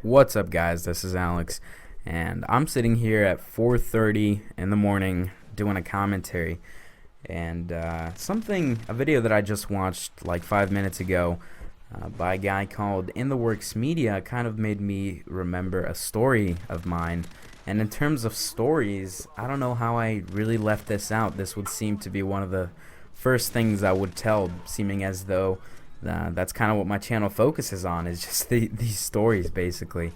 What's up, guys? This is Alex, and I'm sitting here at 4:30 in the morning doing a commentary, and a video that I just watched like 5 minutes ago by a guy called In the Works Media kind of made me remember a story of mine. And in terms of stories, I don't know how I really left this out. This would seem to be one of the first things I would tell, seeming as though that's kind of what my channel focuses on, is just these stories, basically.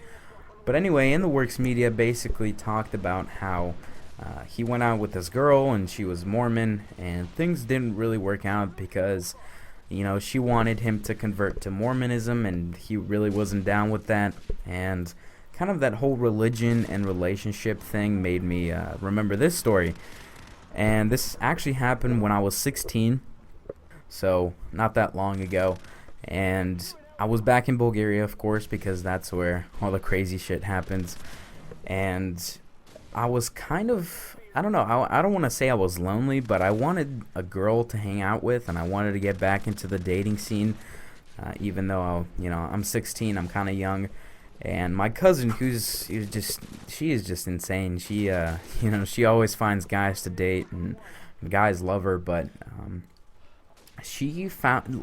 But anyway, In the Works Media basically talked about how he went out with this girl and she was Mormon, and things didn't really work out because, she wanted him to convert to Mormonism and he really wasn't down with that. And kind of that whole religion and relationship thing made me remember this story. And this actually happened when I was 16, so not that long ago. And I was back in Bulgaria, of course, because that's where all the crazy shit happens. And I was kind of, I don't know, I don't want to say I was lonely, but I wanted a girl to hang out with, and I wanted to get back into the dating scene, even though, I'm 16, I'm kind of young. And my cousin, she is just insane. She, she always finds guys to date, and guys love her. But she found,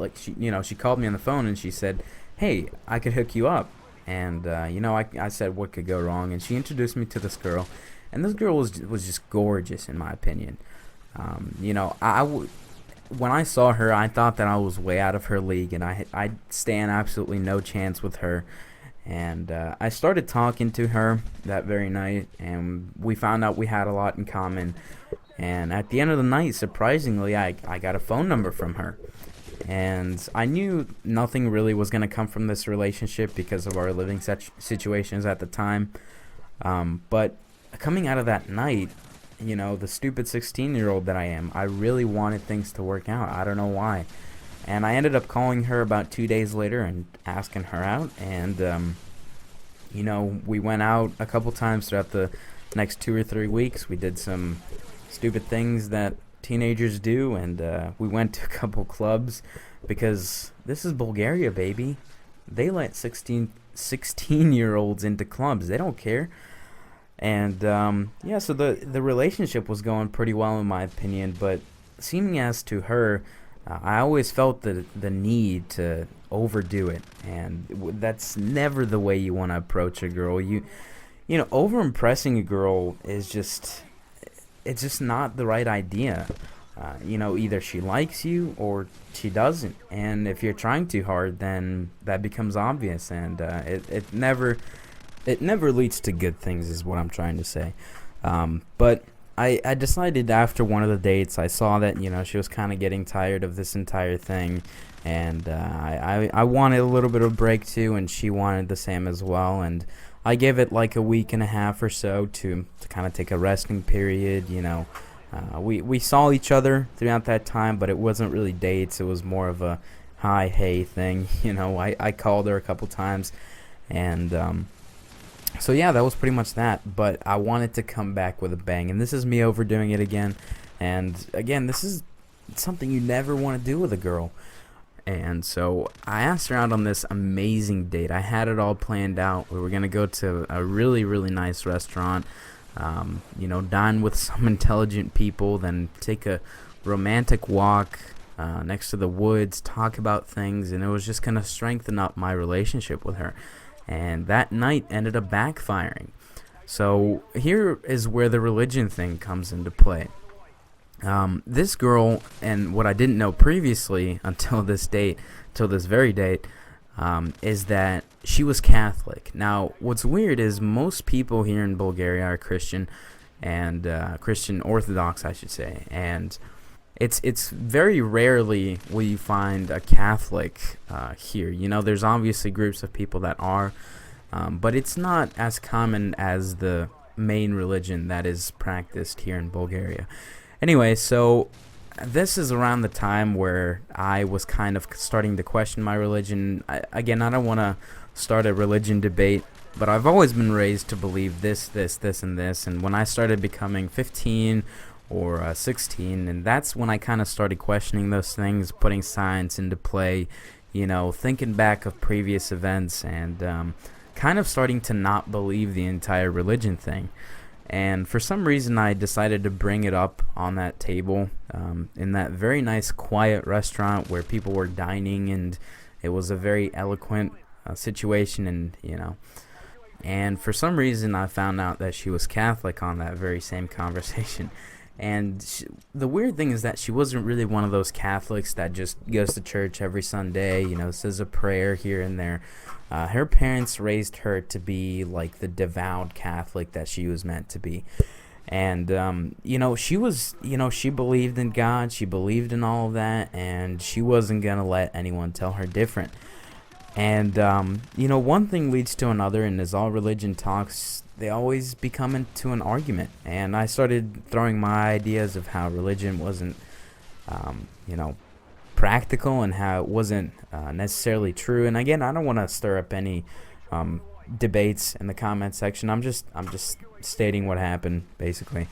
she called me on the phone and she said, "Hey, I could hook you up." And I said, what could go wrong? And she introduced me to this girl, and this girl was just gorgeous in my opinion. When I saw her, I thought that I was way out of her league, and I'd stand absolutely no chance with her. And I started talking to her that very night, and we found out we had a lot in common. And at the end of the night, surprisingly, I got a phone number from her. And I knew nothing really was going to come from this relationship because of our living situations at the time. But coming out of that night, the stupid 16-year-old that I am, I really wanted things to work out. I don't know why. And I ended up calling her about 2 days later and asking her out. And, we went out a couple times throughout the next 2 or 3 weeks. We did some stupid things that teenagers do. And we went to a couple clubs because this is Bulgaria, baby. They let 16-year-olds into clubs. They don't care. And, so the relationship was going pretty well in my opinion. But seeming as to her, I always felt the need to overdo it, and that's never the way you want to approach a girl. Over impressing a girl it's just not the right idea. Either she likes you or she doesn't, and if you're trying too hard, then that becomes obvious, and it never leads to good things, is what I'm trying to say. But I decided after one of the dates, I saw that, she was kind of getting tired of this entire thing, and I wanted a little bit of a break too, and she wanted the same as well, and I gave it like a week and a half or so to kind of take a resting period. We saw each other throughout that time, but it wasn't really dates. It was more of a hi, hey thing. I called her a couple times, and so yeah, that was pretty much that. But I wanted to come back with a bang, and this is me overdoing it again. And again, this is something you never want to do with a girl. And so I asked her out on this amazing date. I had it all planned out. We were gonna go to a really, really nice restaurant, dine with some intelligent people, then take a romantic walk next to the woods, talk about things, and it was just gonna strengthen up my relationship with her. And that night ended up backfiring. So here is where the religion thing comes into play. This girl, and what I didn't know previously until this very date, is that she was Catholic. Now, what's weird is most people here in Bulgaria are Christian, and Christian Orthodox, I should say. And it's very rarely will you find a Catholic here. There's obviously groups of people that are, but it's not as common as the main religion that is practiced here in Bulgaria. Anyway, so this is around the time where I was kind of starting to question my religion. I don't want to start a religion debate, but I've always been raised to believe this, and this. And when I started becoming 15 or 16, and that's when I kind of started questioning those things, putting science into play, thinking back of previous events, and kind of starting to not believe the entire religion thing. And for some reason, I decided to bring it up on that table in that very nice, quiet restaurant where people were dining, and it was a very eloquent situation, and for some reason, I found out that she was Catholic on that very same conversation. And the weird thing is that she wasn't really one of those Catholics that just goes to church every Sunday, says a prayer here and there. Her parents raised her to be like the devout Catholic that she was meant to be. And, she believed in God, she believed in all of that, and she wasn't going to let anyone tell her different. And, one thing leads to another, and as all religion talks, they always become into an argument. And I started throwing my ideas of how religion wasn't, practical, and how it wasn't necessarily true. And again, I don't want to stir up any debates in the comment section. I'm just stating what happened, basically.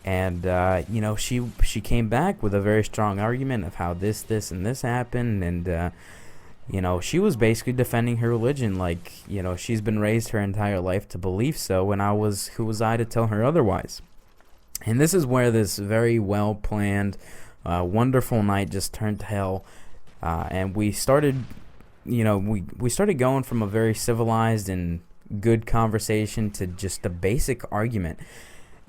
And she came back with a very strong argument of how this and this happened, and she was basically defending her religion like, she's been raised her entire life to believe so, and who was I to tell her otherwise? And this is where this very well planned wonderful night just turned to hell, and we started we started going from a very civilized and good conversation to just a basic argument.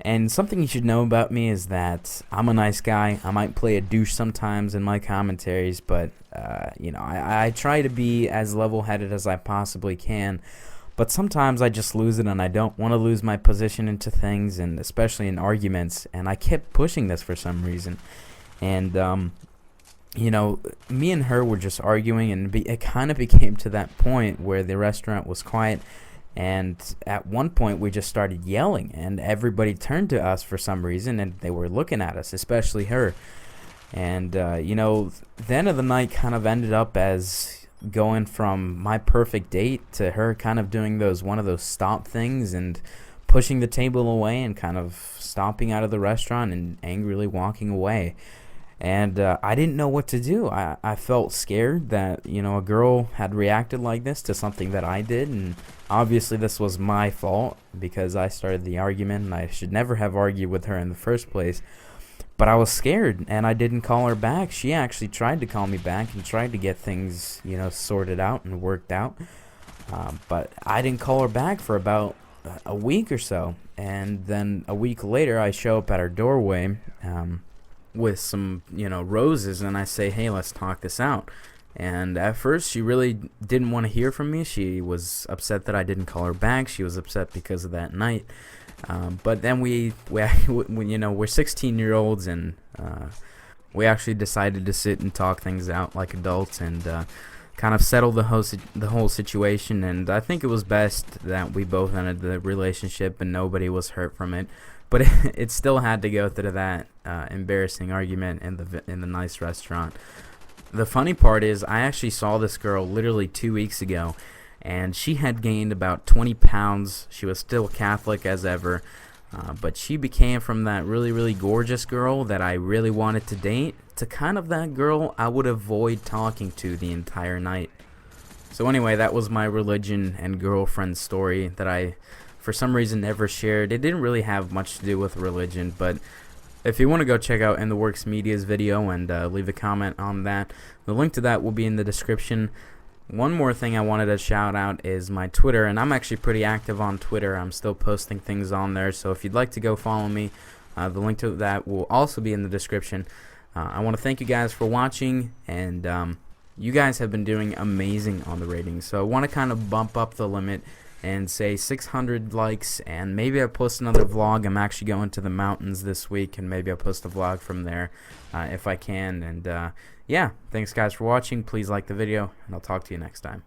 And something you should know about me is that I'm a nice guy. I might play a douche sometimes in my commentaries, but I try to be as level-headed as I possibly can. But sometimes I just lose it, and I don't want to lose my position into things, and especially in arguments. And I kept pushing this for some reason. And, me and her were just arguing, and it kind of became to that point where the restaurant was quiet. And at one point, we just started yelling, and everybody turned to us for some reason, and they were looking at us, especially her. And, the end of the night kind of ended up as going from my perfect date to her kind of doing one of those stop things and pushing the table away and kind of stomping out of the restaurant and angrily walking away. And I didn't know what to do. I felt scared that, a girl had reacted like this to something that I did. And obviously this was my fault because I started the argument, and I should never have argued with her in the first place. But I was scared, and I didn't call her back. She actually tried to call me back and tried to get things, sorted out and worked out. But I didn't call her back for about a week or so. And then a week later, I show up at her doorway with some, roses, and I say, hey, let's talk this out. And at first, she really didn't want to hear from me. She was upset that I didn't call her back. She was upset because of that night. But then we're 16-year-olds, and we actually decided to sit and talk things out like adults and kind of settle the whole situation. And I think it was best that we both ended the relationship and nobody was hurt from it. But it still had to go through that embarrassing argument in the nice restaurant. The funny part is I actually saw this girl literally 2 weeks ago, and she had gained about 20 pounds. She was still Catholic as ever, but she became from that really, really gorgeous girl that I really wanted to date to kind of that girl I would avoid talking to the entire night. So anyway, that was my religion and girlfriend story that I, for some reason, never shared. It didn't really have much to do with religion, but if you want to go check out In the Works Media's video and leave a comment on that, the link to that will be in the description. One more thing I wanted to shout out is my Twitter, and I'm actually pretty active on Twitter. I'm still posting things on there, so if you'd like to go follow me, the link to that will also be in the description. I want to thank you guys for watching, and you guys have been doing amazing on the ratings, so I want to kind of bump up the limit and say 600 likes, and maybe I'll post another vlog. I'm actually going to the mountains this week, and maybe I'll post a vlog from there if I can. And yeah, thanks guys for watching. Please like the video, and I'll talk to you next time.